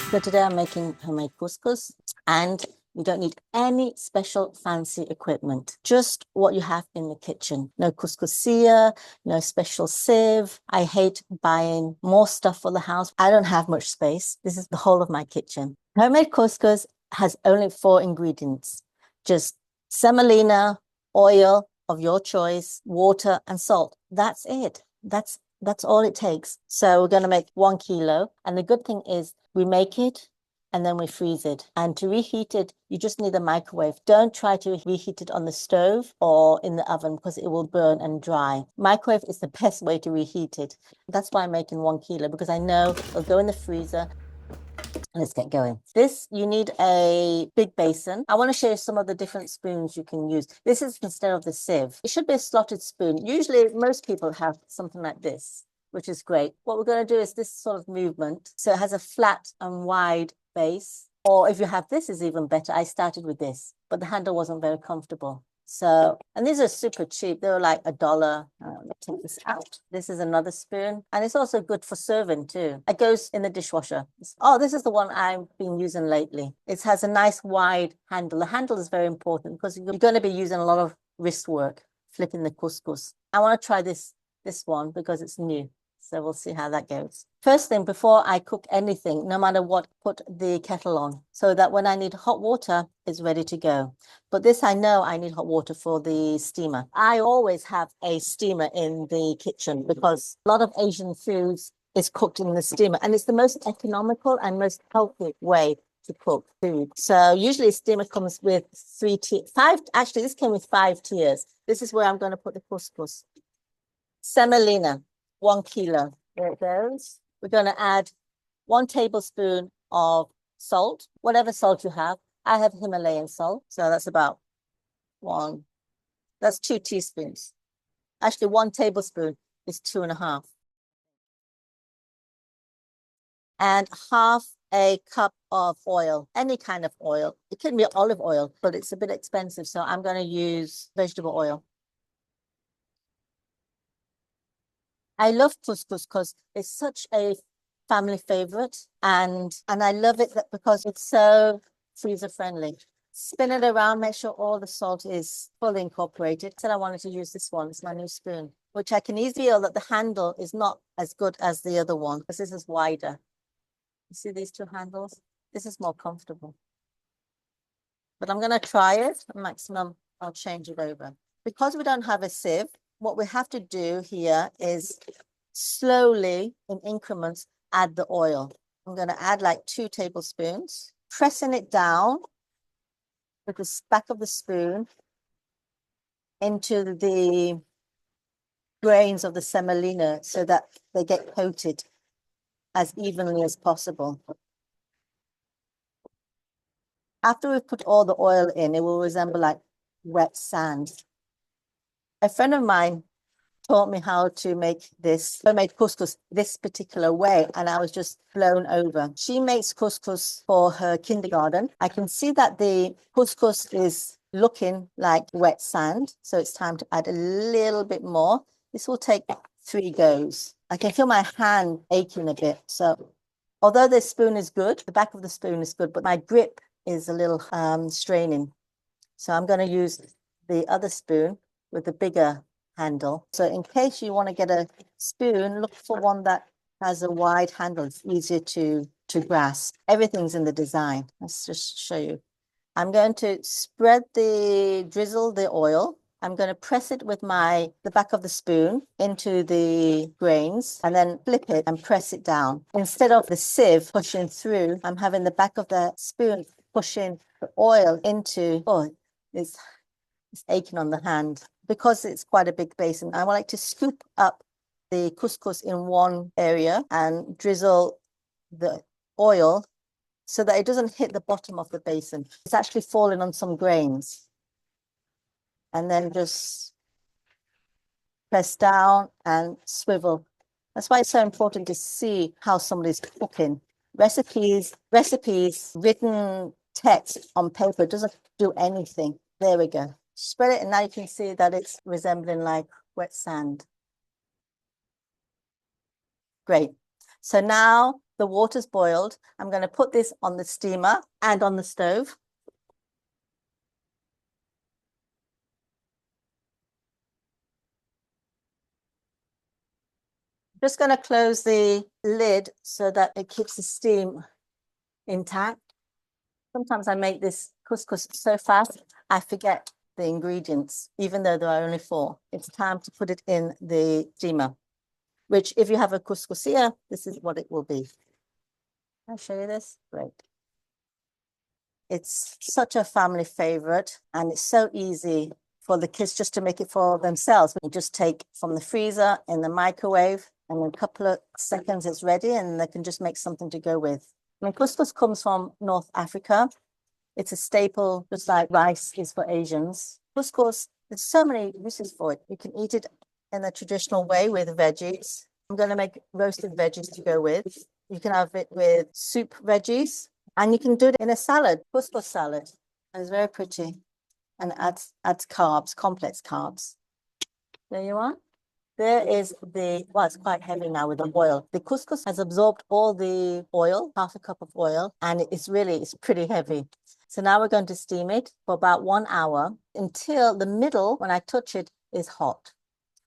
So today I'm making homemade couscous, and you don't need any special fancy equipment, just what you have in the kitchen. No couscousier, no special sieve. I hate buying more stuff for the house. I don't have much space. This is the whole of my kitchen. Homemade couscous has only 4 ingredients, just semolina, oil of your choice, water, and salt. That's it. That's all it takes. So we're going to make 1 kilo. And the good thing is we make it and then we freeze it. And to reheat it, you just need a microwave. Don't try to reheat it on the stove or in the oven because it will burn and dry. Microwave is the best way to reheat it. That's why I'm making 1 kilo, because I know it'll go in the freezer. Let's get going. This, you need a big basin. I want to show you some of the different spoons you can use. This is instead of the sieve. It should be a slotted spoon. Usually, most people have something like this, which is great. What we're going to do is this sort of movement. So it has a flat and wide base. Or if you have this, is even better. I started with this, but the handle wasn't very comfortable. So, and these are super cheap. They were like $1. Let me take this out. This is another spoon. And it's also good for serving too. It goes in the dishwasher. Oh, this is the one I've been using lately. It has a nice wide handle. The handle is very important because you're going to be using a lot of wrist work, flipping the couscous. I want to try this one because it's new. So we'll see how that goes. First thing, before I cook anything, no matter what, put the kettle on so that when I need hot water, it's ready to go. But this, I know I need hot water for the steamer. I always have a steamer in the kitchen because a lot of Asian foods is cooked in the steamer, and it's the most economical and most healthy way to cook food. So usually a steamer comes with 5, actually this came with 5 tiers. This is where I'm going to put the couscous. Semolina. 1 kilo. There it goes. We're going to add 1 tablespoon of salt, whatever salt you have. I have Himalayan salt, so that's about 1. That's 2 teaspoons. Actually, 1 tablespoon is 2.5. And half a cup of oil, any kind of oil. It can be olive oil, but it's a bit expensive, so I'm going to use vegetable oil. I love couscous because it's such a family favorite, and I love it because it's so freezer friendly. Spin it around, make sure all the salt is fully incorporated. I said I wanted to use this one. It's my new spoon, which I can easily feel that the handle is not as good as the other one because this is wider. You see these 2 handles? This is more comfortable. But I'm going to try it. Maximum, I'll change it over. Because we don't have a sieve, what we have to do here is slowly, in increments, add the oil. I'm going to add like 2 tablespoons, pressing it down with the back of the spoon into the grains of the semolina so that they get coated as evenly as possible. After we've put all the oil in, it will resemble like wet sand. A friend of mine taught me how to make this homemade couscous this particular way, and I was just blown over. She makes couscous for her kindergarten. I can see that the couscous is looking like wet sand, so it's time to add a little bit more. This will take 3 goes. I can feel my hand aching a bit. So although the spoon is good, the back of the spoon is good, but my grip is a little straining. So I'm going to use the other spoon with the bigger handle. So in case you want to get a spoon, look for one that has a wide handle. It's easier to grasp. Everything's in the design. Let's just show you. I'm going to drizzle the oil. I'm going to press it with the back of the spoon into the grains and then flip it and press it down. Instead of the sieve pushing through, I'm having the back of the spoon pushing the oil into, it's aching on the hand. Because it's quite a big basin, I like to scoop up the couscous in one area and drizzle the oil so that it doesn't hit the bottom of the basin. It's actually falling on some grains. And then just press down and swivel. That's why it's so important to see how somebody's cooking. Recipes, written text on paper doesn't do anything. There we go. Spread it, and now you can see that it's resembling like wet sand. Great. So now The water's boiled. I'm going to put this on the steamer and on the stove. Just going to close the lid so that it keeps the steam intact. Sometimes I make this couscous so fast, I forget the ingredients, even though there are only 4. It's time to put it in the steamer, which if you have a couscousier, this is what it will be. Can I show you this? Great. It's such a family favorite, and it's so easy for the kids just to make it for themselves. You just take from the freezer in the microwave, and in a couple of seconds it's ready, and they can just make something to go with. I mean, couscous comes from North Africa. It's a staple, just like rice is for Asians. Couscous, there's so many uses for it. You can eat it in the traditional way with veggies. I'm going to make roasted veggies to go with. You can have it with soup veggies, and you can do it in a salad, couscous salad. And it's very pretty and adds carbs, complex carbs. There you are. There is well, it's quite heavy now with the oil. The couscous has absorbed all the oil, half a cup of oil, and it's pretty heavy. So now we're going to steam it for about 1 hour until the middle, when I touch it, is hot.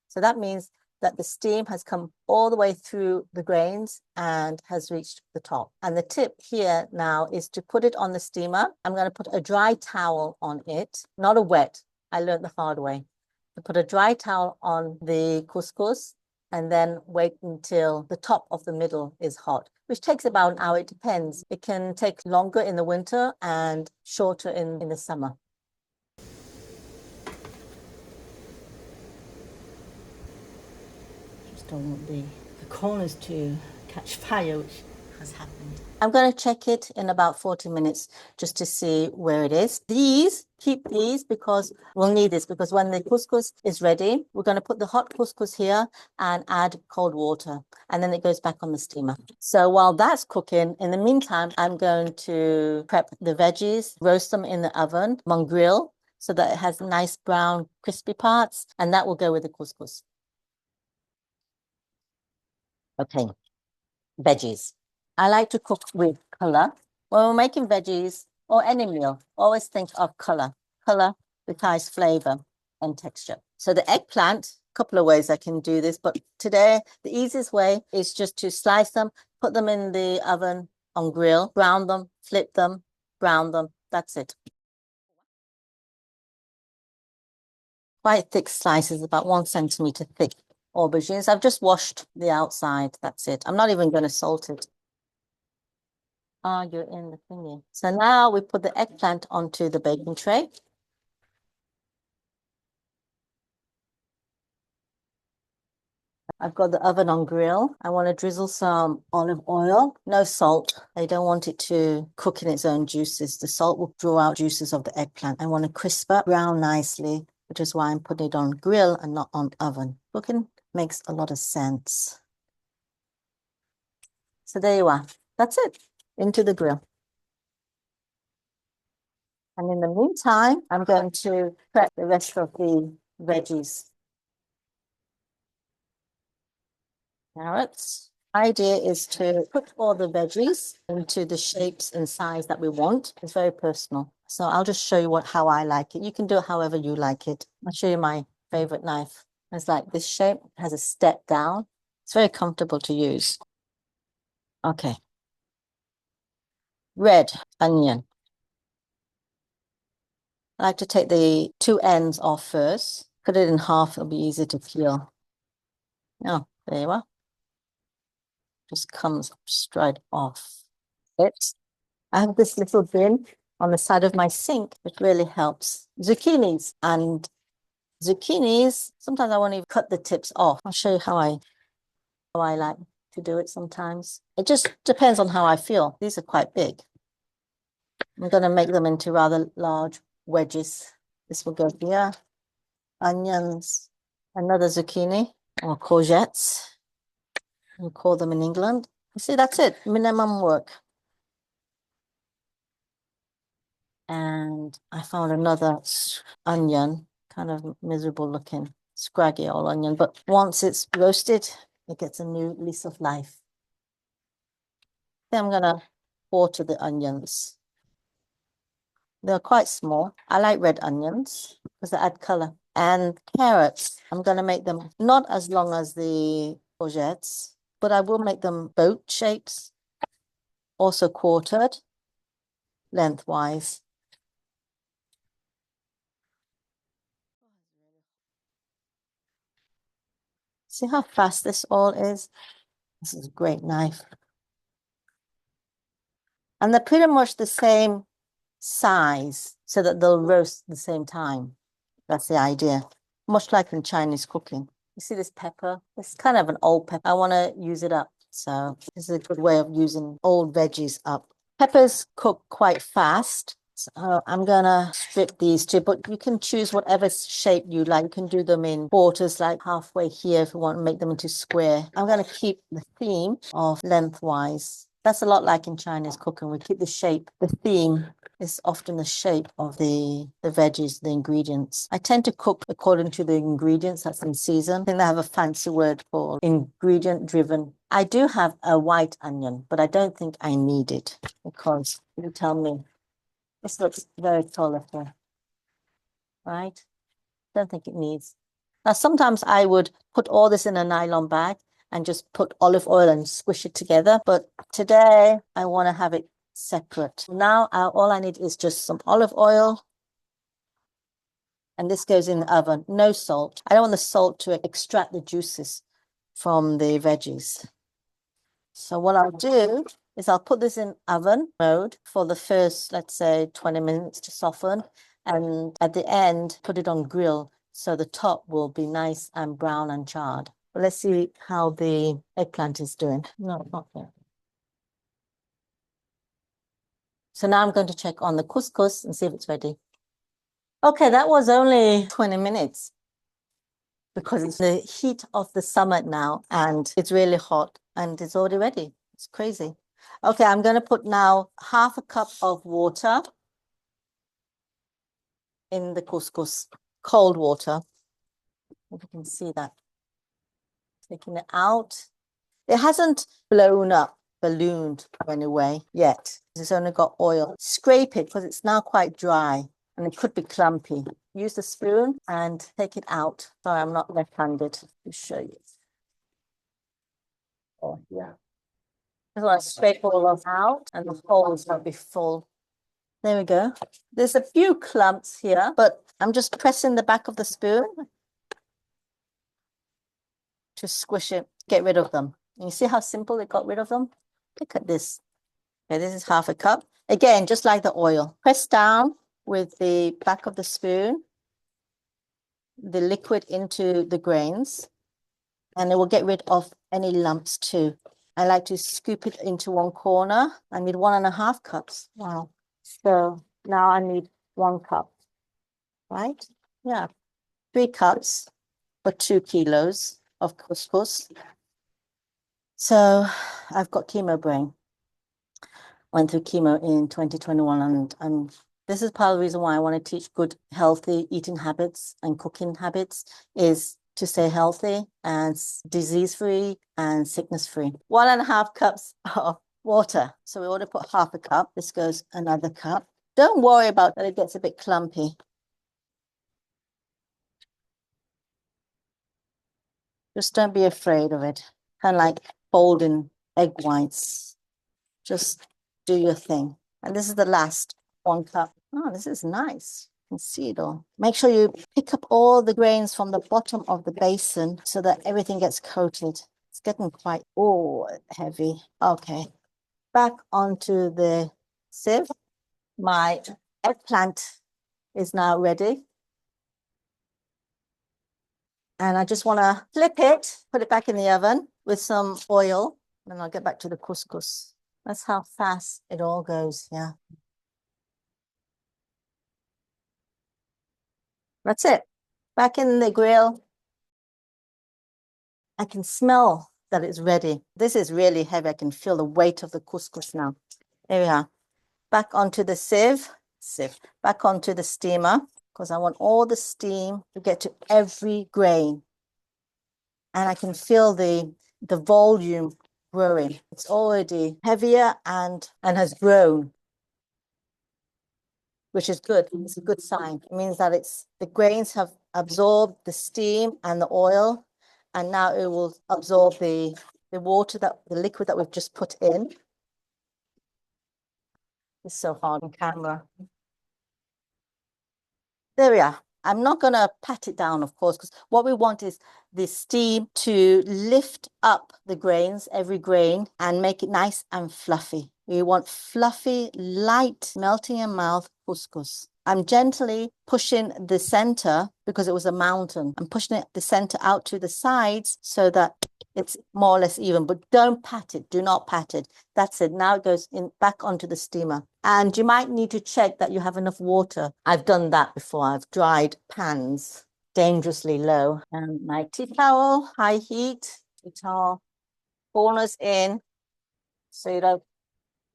So that means that the steam has come all the way through the grains and has reached the top. And the tip here now is to put it on the steamer. I'm going to put a dry towel on it, not a wet. I learned the hard way. To put a dry towel on the couscous and then wait until the top of the middle is hot, which takes about an hour. It depends. It can take longer in the winter and shorter in the summer. Just don't want the corners to catch fire, which has happened. I'm going to check it in about 40 minutes just to see where it is. Keep these because we'll need this, because when the couscous is ready, we're going to put the hot couscous here and add cold water, and then it goes back on the steamer. So while that's cooking, in the meantime, I'm going to prep the veggies, roast them in the oven on grill so that it has nice brown crispy parts, and that will go with the couscous. Okay, veggies. I like to cook with color. When we're making veggies or any meal, always think of color. Color defies flavor and texture. So the eggplant, a couple of ways I can do this, but today the easiest way is just to slice them, put them in the oven on grill, brown them, flip them, brown them. That's it. Quite thick slices, about 1 centimeter thick aubergines. I've just washed the outside. That's it. I'm not even going to salt it. You're in the thingy. So now we put the eggplant onto the baking tray. I've got the oven on grill. I want to drizzle some olive oil, no salt. I don't want it to cook in its own juices. The salt will draw out juices of the eggplant. I want to crisp up, brown nicely, which is why I'm putting it on grill and not on oven. Cooking makes a lot of sense. So there you are. That's it. Into the grill. And in the meantime, I'm going to prep the rest of the veggies. Carrots. Idea is to put all the veggies into the shapes and size that we want. It's very personal. So I'll just show you how I like it. You can do it however you like it. I'll show you my favorite knife. It's like this shape, it has a step down. It's very comfortable to use. Okay. Red onion. I like to take the 2 ends off first. Cut it in half, it'll be easier to peel. Oh, there you are. Just comes straight off. I have this little bin on the side of my sink, which really helps. Zucchinis, sometimes I won't even cut the tips off. I'll show you how I like to do it sometimes. It just depends on how I feel. These are quite big. I'm going to make them into rather large wedges. This will go here. Onions, another zucchini or courgettes, we call them in England. You see, that's it, minimum work. And I found another onion, kind of miserable looking, scraggy old onion. But once it's roasted, it gets a new lease of life. Then I'm gonna quarter the onions. They're quite small. I like red onions because they add color. And carrots, I'm gonna make them not as long as the courgettes, but I will make them boat shapes, also quartered lengthwise. See how fast this all is? This is a great knife. And they're pretty much the same size so that they'll roast at the same time. That's the idea. Much like in Chinese cooking. You see this pepper? It's kind of an old pepper. I want to use it up. So this is a good way of using old veggies up. Peppers cook quite fast. So I'm gonna strip these two, but you can choose whatever shape you like. You can do them in quarters, like halfway here if you want to make them into square. I'm gonna keep the theme of lengthwise. That's a lot like in Chinese cooking. We keep the shape, the theme is often the shape of the veggies, the ingredients. I tend to cook according to the ingredients that's in season. I think they have a fancy word called ingredient driven. I do have a white onion, but I don't think I need it because you tell me. This looks very colorful, right? Don't think it needs. Now, sometimes I would put all this in a nylon bag and just put olive oil and squish it together. But today I want to have it separate. Now, all I need is just some olive oil. And this goes in the oven. No salt. I don't want the salt to extract the juices from the veggies. So what I'll do is I'll put this in oven mode for the first, let's say, 20 minutes to soften. And at the end, put it on grill so the top will be nice and brown and charred. But let's see how the eggplant is doing. No, not yet. So now I'm going to check on the couscous and see if it's ready. Okay, that was only 20 minutes because it's the heat of the summer now and it's really hot and it's already ready. It's crazy. Okay, I'm going to put now half a cup of water in the couscous, cold water. If you can see that. Taking it out. It hasn't blown up, ballooned anyway yet. It's only got oil. Scrape it because it's now quite dry and it could be clumpy. Use the spoon and take it out. Sorry, I'm not left-handed to show you. Oh, yeah. I want to scrape all of out and the holes won't be full. There we go. There's a few clumps here, but I'm just pressing the back of the spoon to squish it, get rid of them. And you see how simple it got rid of them? Look at this. Okay, this is half a cup. Again, just like the oil. Press down with the back of the spoon, the liquid into the grains, and it will get rid of any lumps too. I like to scoop it into one corner. I need 1.5 cups. Wow. So now I need 1 cup, right? Yeah, 3 cups for 2 kilos of couscous. So I've got chemo brain. Went through chemo in 2021 and this is part of the reason why I want to teach good, healthy eating habits and cooking habits is to stay healthy and disease-free and sickness-free. 1.5 cups of water. So we ought to put half a cup. This goes another cup. Don't worry about that it gets a bit clumpy. Just don't be afraid of it. Kind of like folding egg whites. Just do your thing. And this is the last 1 cup. Oh, this is nice. You can see it all. Make sure you pick up all the grains from the bottom of the basin so that everything gets coated. It's getting quite, oh, heavy. Okay. Back onto the sieve. My eggplant is now ready. And I just want to flip it, put it back in the oven with some oil, and then I'll get back to the couscous. That's how fast it all goes, yeah. That's it. Back in the grill. I can smell that it's ready. This is really heavy. I can feel the weight of the couscous now. There we are. Back onto the sieve. Back onto the steamer because I want all the steam to get to every grain. And I can feel the volume growing. It's already heavier and has grown, which is good. It's a good sign. It means that the grains have absorbed the steam and the oil, and now it will absorb the water, the liquid that we've just put in. It's so hard on camera. There we are. I'm not going to pat it down, of course, because what we want is the steam to lift up the grains, every grain, and make it nice and fluffy. We want fluffy, light, melting in mouth couscous. I'm gently pushing the center because it was a mountain. I'm pushing the center out to the sides so that it's more or less even, but don't pat it. Do not pat it. That's it. Now it goes in back onto the steamer. And you might need to check that you have enough water. I've done that before. I've dried pans dangerously low. And my tea towel, high heat, tea towel, corners in so you don't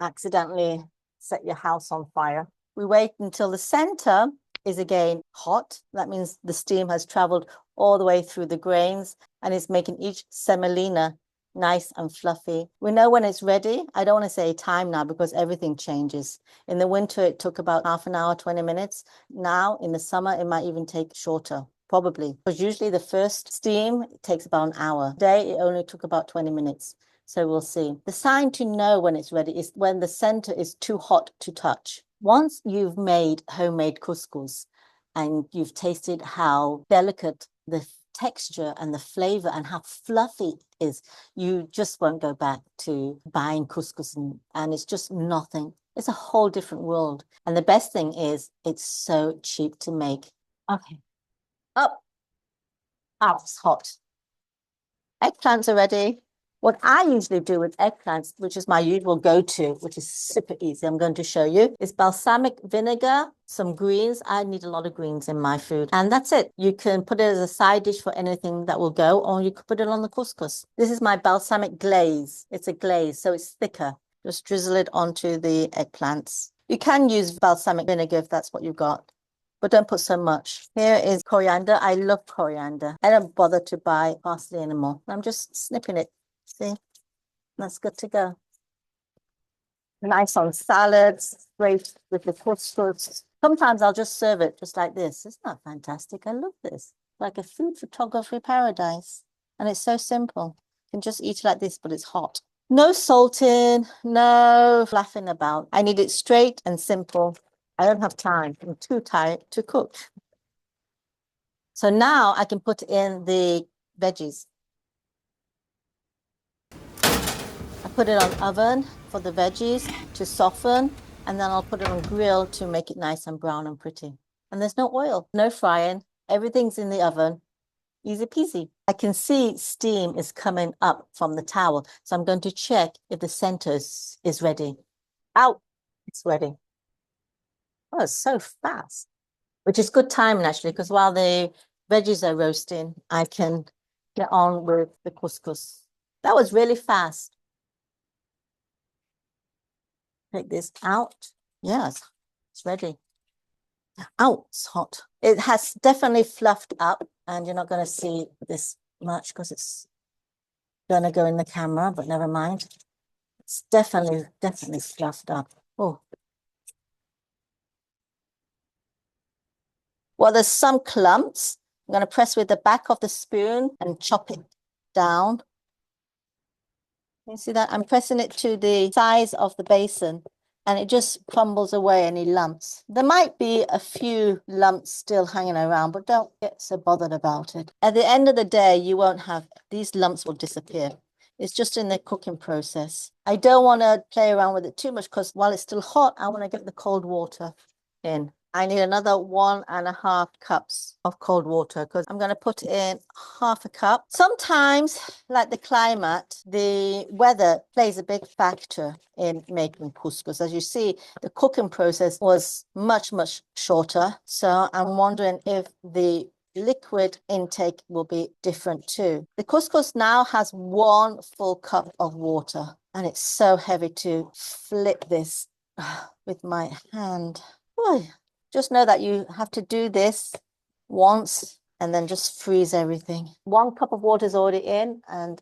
accidentally set your house on fire. We wait until the center is again hot. That means the steam has traveled all the way through the grains and is making each semolina nice and fluffy. We know when it's ready. I don't want to say time now because everything changes. In the winter, it took about half an hour, 20 minutes. Now, in the summer, it might even take shorter. Probably. Because usually the first steam takes about an hour. Today, it only took about 20 minutes. So we'll see. The sign to know when it's ready is when the center is too hot to touch. Once you've made homemade couscous and you've tasted how delicate the texture and the flavor and how fluffy it is, you just won't go back to buying couscous and it's just nothing. It's a whole different world. And the best thing is it's so cheap to make. Okay. Up. Oh, it's hot. Eggplants are ready. What I usually do with eggplants, which is my usual go-to, which is super easy, I'm going to show you, is balsamic vinegar, some greens. I need a lot of greens in my food. And that's it. You can put it as a side dish for anything that will go, or you could put it on the couscous. This is my balsamic glaze. It's a glaze, so it's thicker. Just drizzle it onto the eggplants. You can use balsamic vinegar if that's what you've got, but don't put so much. Here is coriander. I love coriander. I don't bother to buy parsley anymore. I'm just snipping it. See, that's good to go. Nice on salads, great with the couscous. Sometimes I'll just serve it just like this. Isn't that fantastic? I love this. Like a food photography paradise. And it's so simple. You can just eat it like this, but it's hot. No salting, no fluffing about. I need it straight and simple. I don't have time. I'm too tired to cook. So now I can put in the veggies. I put it on oven for the veggies to soften, and then I'll put it on grill to make it nice and brown and pretty. And there's no oil, no frying. Everything's in the oven. Easy peasy. I can see steam is coming up from the towel. So I'm going to check if the center is ready. Out, it's ready. Oh, it's so fast, which is good timing actually, because while the veggies are roasting, I can get on with the couscous. That was really fast. Take this out. Yes, it's ready. Oh, it's hot. It has definitely fluffed up, and you're not going to see this much because it's going to go in the camera, but never mind. It's definitely fluffed up. Oh. Well, there's some clumps. I'm going to press with the back of the spoon and chop it down. You see that? I'm pressing it to the size of the basin and it just crumbles away any lumps. There might be a few lumps still hanging around, but don't get so bothered about it. At the end of the day, you won't have, these lumps will disappear. It's just in the cooking process. I don't want to play around with it too much because while it's still hot, I want to get the cold water in. I need another 1.5 cups of cold water because I'm going to put in half a cup. Sometimes, like the climate, the weather plays a big factor in making couscous. As you see, the cooking process was much shorter. So I'm wondering if the liquid intake will be different too. The couscous now has 1 full cup of water, and it's so heavy to flip this with my hand. Boy. Just know that you have to do this once and then just freeze everything. 1 cup of water is already in, and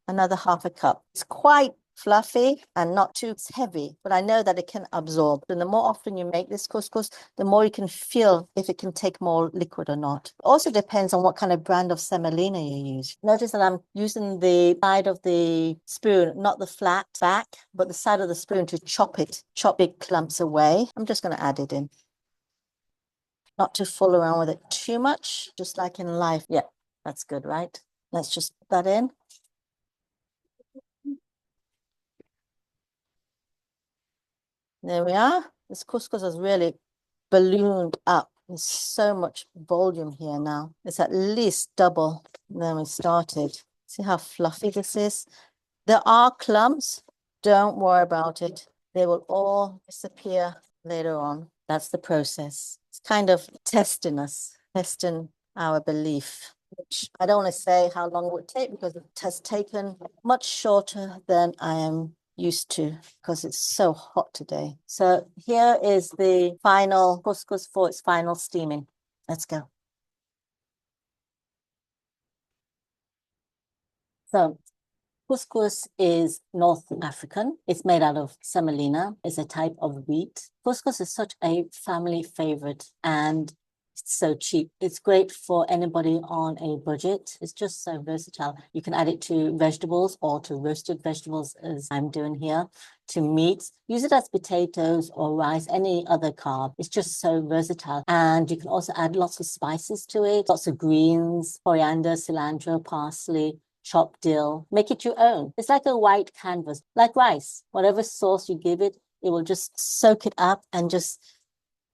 another half a cup. It's quite fluffy and not too heavy, but I know that it can absorb. And the more often you make this couscous, the more you can feel if it can take more liquid or not. Also depends on what kind of brand of semolina you use. Notice that I'm using the side of the spoon, not the flat back, but the side of the spoon to chop big clumps away. I'm just going to add it in. Not to fool around with it too much, just like in life. Yeah, that's good, right? Let's just put that in. There we are. This couscous has really ballooned up. There's so much volume here now. It's at least double than we started. See how fluffy this is? There are clumps. Don't worry about it. They will all disappear later on. That's the process. It's kind of testing us, testing our belief, which I don't want to say how long it would take because it has taken much shorter than I am used to because it's so hot today. So here is the final couscous for its final steaming. Let's go. So couscous is North African. It's made out of semolina. It's a type of wheat. Couscous is such a family favorite and it's so cheap. It's great for anybody on a budget. It's just so versatile. You can add it to vegetables or to roasted vegetables, as I'm doing here, to meat. Use it as potatoes or rice, any other carb. It's just so versatile. And you can also add lots of spices to it, lots of greens, coriander, cilantro, parsley, chopped dill. Make it your own. It's like a white canvas, like rice. Whatever sauce you give it, it will just soak it up and just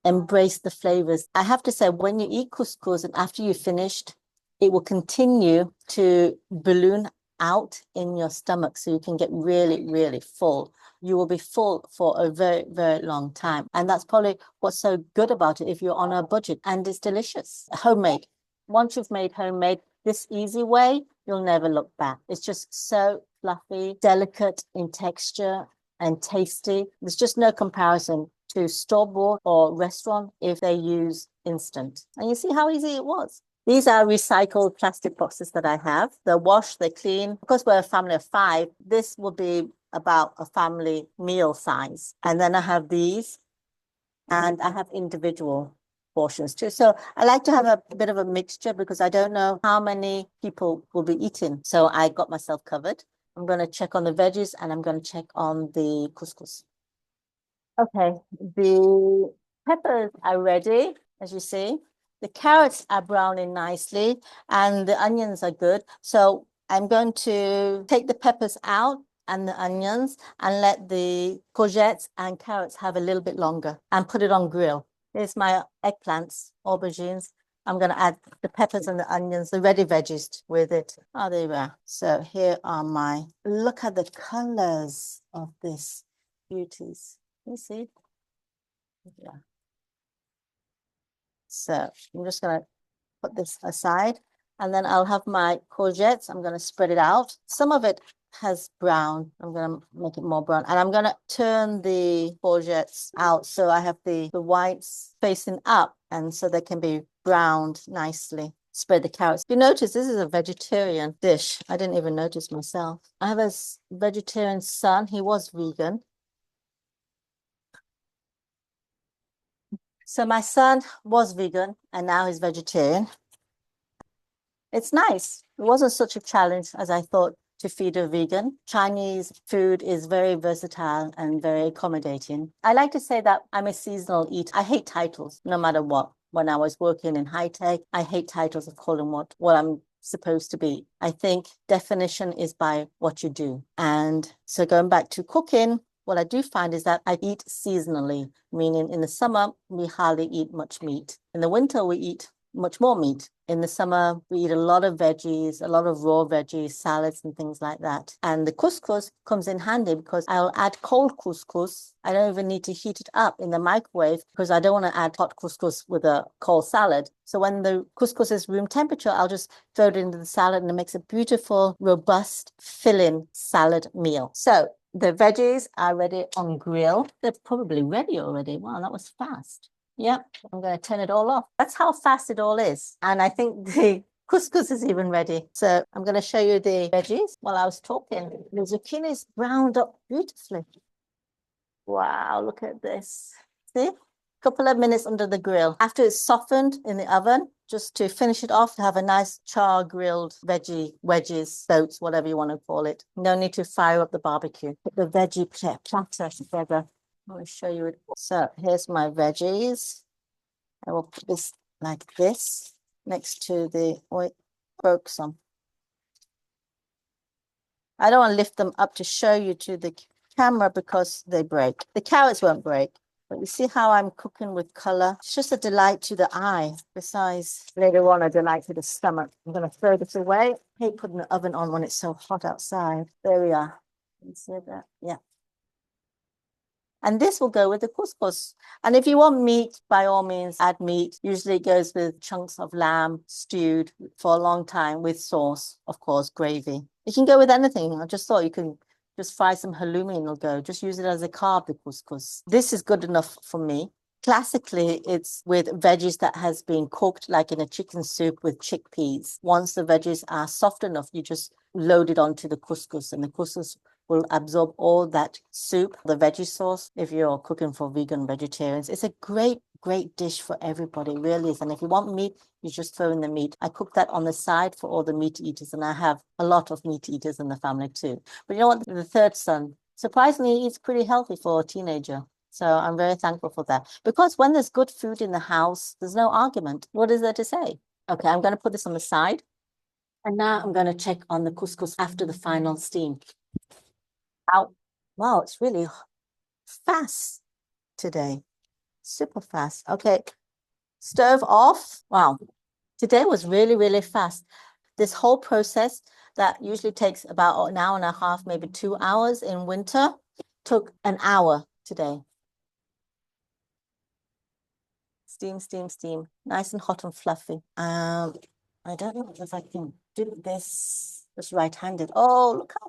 embrace the flavors. I have to say, when you eat couscous and after you've finished, it will continue to balloon out in your stomach so you can get really, really full. You will be full for a very, very long time. And that's probably what's so good about it if you're on a budget, and it's delicious. Homemade. Once you've made homemade this easy way, you'll never look back. It's just so fluffy, delicate in texture and tasty. There's just no comparison to store-bought or restaurant if they use instant. And you see how easy it was. These are recycled plastic boxes that I have. They're washed, they're clean. Because we're a family of 5, this will be about a family meal size. And then I have these, and I have individual portions too. So I like to have a bit of a mixture because I don't know how many people will be eating. So I got myself covered. I'm going to check on the veggies and I'm going to check on the couscous. Okay, the peppers are ready, as you see. The carrots are browning nicely and the onions are good. So I'm going to take the peppers out and the onions and let the courgettes and carrots have a little bit longer and put it on grill. Here's my eggplants, aubergines. I'm going to add the peppers and the onions, the ready veggies with it. Oh, there we are. So here are my, look at the colors of this beauties. You see? Yeah. So I'm just going to put this aside and then I'll have my courgettes. I'm going to spread it out. Some of it has brown. I'm going to make it more brown and I'm going to turn the courgettes out so I have the whites facing up and so they can be browned nicely. Spread the carrots. You notice this is a vegetarian dish. I didn't even notice myself. I have a vegetarian son. He was vegan. So my son was vegan and now he's vegetarian. It's nice. It wasn't such a challenge as I thought to feed a vegan. Chinese food is very versatile and very accommodating. I like to say that I'm a seasonal eater. I hate titles, no matter what. When I was working in high tech, I hate titles of calling what I'm supposed to be. I think definition is by what you do. And so going back to cooking, what I do find is that I eat seasonally, meaning in the summer, we hardly eat much meat. In the winter, we eat much more meat. In the summer, we eat a lot of veggies, a lot of raw veggies, salads and things like that. And the couscous comes in handy because I'll add cold couscous. I don't even need to heat it up in the microwave because I don't want to add hot couscous with a cold salad. So when the couscous is room temperature, I'll just throw it into the salad and it makes a beautiful, robust, filling salad meal. So the veggies are ready on grill. They're probably ready already. Wow, that was fast. Yep, I'm going to turn it all off. That's how fast it all is. And I think the Couscous is even ready. So I'm going to show you the veggies while I was talking. The zucchini is browned up beautifully. Wow, look at this. See? Couple of minutes under the grill. After it's softened in the oven, just to finish it off, have a nice char grilled veggie wedges, boats, whatever you want to call it. No need to fire up the barbecue. Put the veggie platter together. I want to show you it. So here's my veggies. I will put this like this next to the, oh, it broke some. I don't want to lift them up to show you to the camera because they break. The carrots won't break. But you see how I'm cooking with color? It's just a delight to the eye. Besides, later on, a delight to the stomach. I'm going to throw this away. I hate putting the oven on when it's so hot outside. There we are. You see that? Yeah. And this will go with the couscous. And if you want meat, by all means, add meat. Usually it goes with chunks of lamb stewed for a long time with sauce, of course, gravy. You can go with anything. I just thought you can just fry some halloumi and it'll go. Just use it as a carb, the couscous. This is good enough for me. Classically, it's with veggies that has been cooked like in a chicken soup with chickpeas. Once the veggies are soft enough, you just load it onto the couscous and the couscous will absorb all that soup, the veggie sauce. If you're cooking for vegan vegetarians, it's a great dish for everybody, it really is. And if you want meat, you just throw in the meat. I cook that on the side for all the meat eaters, and I have a lot of meat eaters in the family too. But you know what? The third son, surprisingly, eats pretty healthy for a teenager. So I'm very thankful for that. Because when there's good food in the house, there's no argument. What is there to say? Okay, I'm going to put this on the side. And now I'm going to check on the couscous after the final steam. Out. Wow, it's really fast today. Super fast. Okay, stove off. Wow, today was really fast. This whole process that usually takes about an hour and a half, maybe 2 hours in winter, took an hour today. Steam, steam, steam. Nice and hot and fluffy. I don't know if I can do this just right-handed. Oh, look how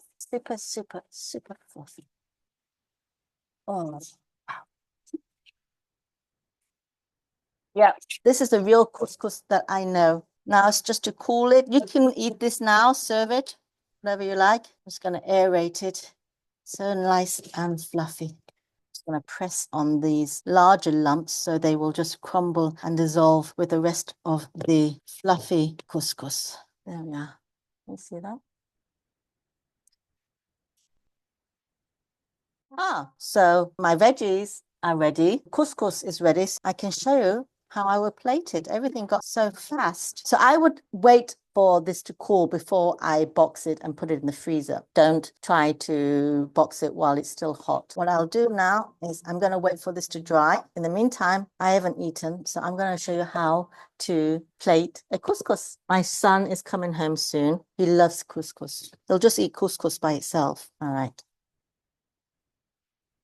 super fluffy. Oh, yeah, this is the real couscous that I know. Now it's just to cool it. You can eat this now, serve it, whatever you like. I'm just going to aerate it. So nice and fluffy. Just going to press on these larger lumps so they will just crumble and dissolve with the rest of the fluffy couscous. There we are. Can you see that? So my veggies are ready. Couscous is ready. I can show you how I would plate it. Everything got so fast. So I would wait for this to cool before I box it and put it in the freezer. Don't try to box it while it's still hot. What I'll do now is I'm going to wait for this to dry. In the meantime, I haven't eaten, so I'm going to show you how to plate a couscous. My son is coming home soon. He loves couscous. He'll just eat couscous by itself. All right.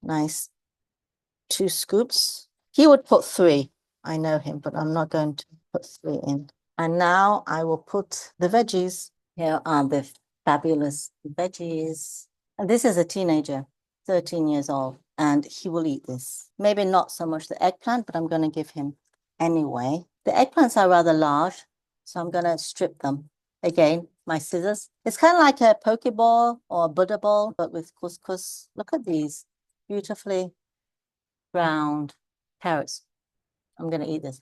Nice. 2 scoops. He would put 3. I know him, but I'm not going to put 3 in. And now I will put the veggies. Here are the fabulous veggies. And this is a teenager, 13 years old, and he will eat this. Maybe not so much the eggplant, but I'm going to give him anyway. The eggplants are rather large, so I'm going to strip them. Again, my scissors. It's kind of like a poke ball or a Buddha ball, but with couscous. Look at these beautifully browned carrots. I'm going to eat this.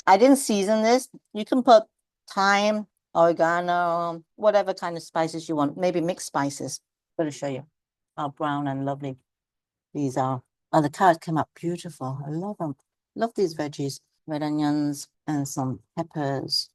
I didn't season this. You can put thyme, oregano, whatever kind of spices you want. Maybe mixed spices. I'm going to show you how brown and lovely these are. Oh, the carrots came out beautiful. I love them. Love these veggies. Red onions and some peppers.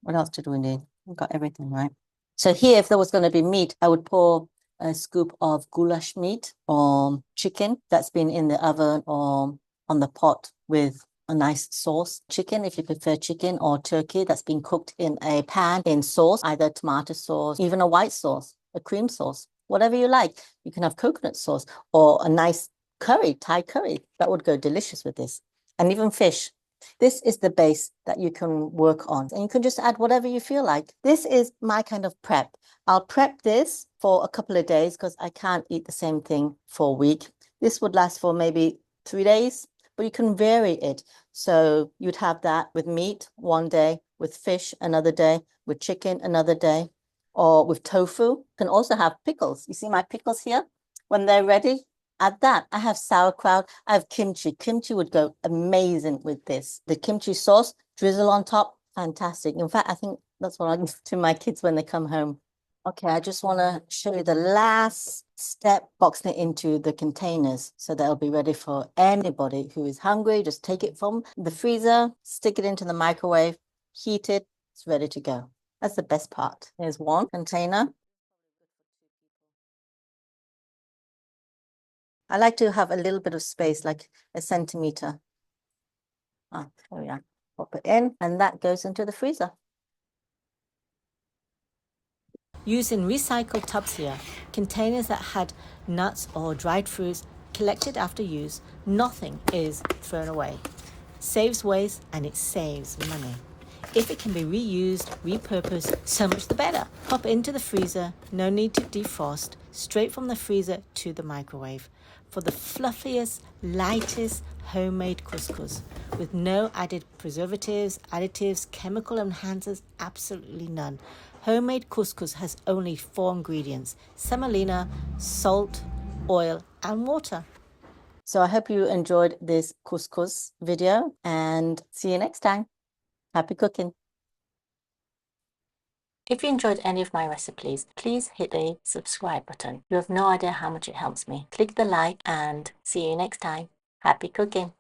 What else did we need? We got everything, right? So here, if there was going to be meat, I would pour a scoop of goulash meat or chicken that's been in the oven or on the pot with a nice sauce. Chicken, if you prefer chicken, or turkey that's been cooked in a pan in sauce, either tomato sauce, even a white sauce, a cream sauce, whatever you like. You can have coconut sauce or a nice curry, Thai curry. That would go delicious with this. And even fish. This is the base that you can work on, and you can just add whatever you feel like. This is my kind of prep. I'll prep this for a couple of days because I can't eat the same thing for a week. This would last for maybe 3 days, but you can vary it. So you'd have that with meat one day, with fish another day, with chicken another day, or with tofu. You can also have pickles. You see my pickles here? When they're ready, add that. I have sauerkraut. I have kimchi. Kimchi would go amazing with this. The kimchi sauce, drizzle on top, fantastic. In fact, I think that's what I give to my kids when they come home. Okay, I just want to show you the last step, boxing it into the containers so they'll be ready for anybody who is hungry. Just take it from the freezer, stick it into the microwave, heat it, it's ready to go. That's the best part. Here's one container. I like to have a little bit of space, like a centimeter. Ah, there we are. Pop it in, and that goes into the freezer. Using recycled tubs here, containers that had nuts or dried fruits collected after use, nothing is thrown away. Saves waste and it saves money. If it can be reused, repurposed, so much the better. Pop it into the freezer, no need to defrost, straight from the freezer to the microwave. For the fluffiest, lightest homemade couscous with no added preservatives, additives, chemical enhancers, absolutely none. Homemade couscous has only 4 ingredients: semolina, salt, oil, and water. So I hope you enjoyed this couscous video and see you next time. Happy cooking. If you enjoyed any of my recipes, please hit the subscribe button. You have no idea how much it helps me. Click the like and see you next time. Happy cooking.